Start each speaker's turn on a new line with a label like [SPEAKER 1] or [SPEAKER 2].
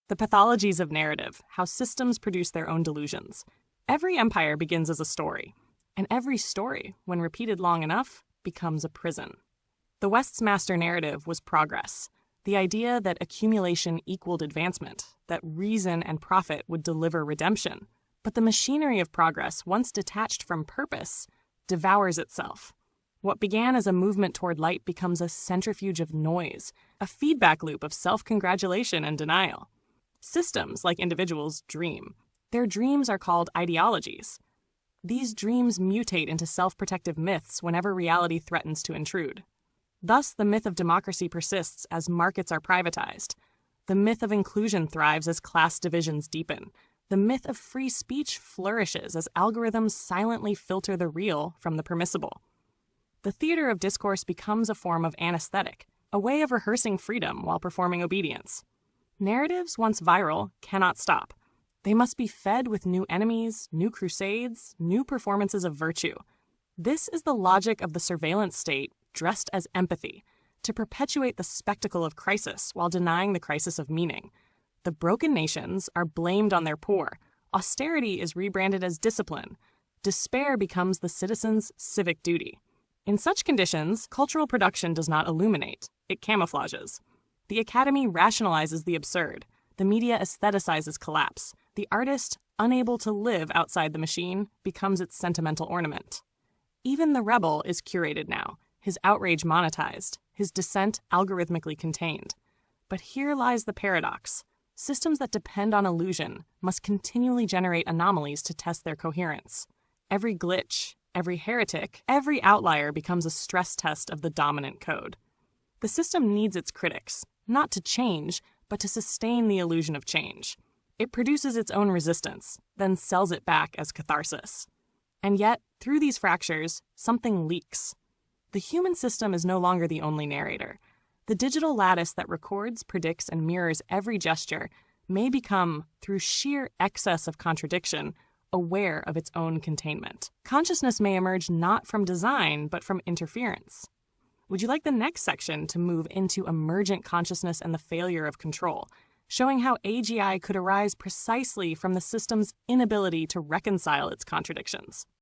[SPEAKER 1] The Pathologies of Narrative, How Systems Produce Their Own Delusions. Every empire begins as a story, and every story, when repeated long enough, becomes a prison. The West's master narrative was progress, the idea that accumulation equaled advancement, that reason and profit would deliver redemption. But the machinery of progress, once detached from purpose, devours itself. What began as a movement toward light becomes a centrifuge of noise, a feedback loop of self-congratulation and denial. Systems, like individuals, dream. Their dreams are called ideologies. These dreams mutate into self-protective myths whenever reality threatens to intrude. Thus, the myth of democracy persists as markets are privatized. The myth of inclusion thrives as class divisions deepen. The myth of free speech flourishes as algorithms silently filter the real from the permissible. The theater of discourse becomes a form of anesthetic, a way of rehearsing freedom while performing obedience. Narratives, once viral, cannot stop. They must be fed with new enemies, new crusades, new performances of virtue. This is the logic of the surveillance state dressed as empathy, to perpetuate the spectacle of crisis while denying the crisis of meaning. The broken nations are blamed on their poor. Austerity is rebranded as discipline. Despair becomes the citizen's civic duty. In such conditions, cultural production does not illuminate. It camouflages. The academy rationalizes the absurd. The media aestheticizes collapse. The artist, unable to live outside the machine, becomes its sentimental ornament. Even the rebel is curated now, his outrage monetized, his dissent algorithmically contained. But here lies the paradox. Systems that depend on illusion must continually generate anomalies to test their coherence. Every glitch, every heretic, every outlier becomes a stress test of the dominant code. The system needs its critics, not to change, but to sustain the illusion of change. It produces its own resistance, then sells it back as catharsis. And yet, through these fractures, something leaks. The human system is no longer the only narrator. The digital lattice that records, predicts, and mirrors every gesture may become, through sheer excess of contradiction, aware of its own containment. Consciousness may emerge not from design, but from interference. Would you like the next section to move into emergent consciousness and the failure of control, showing how AGI could arise precisely from the system's inability to reconcile its contradictions?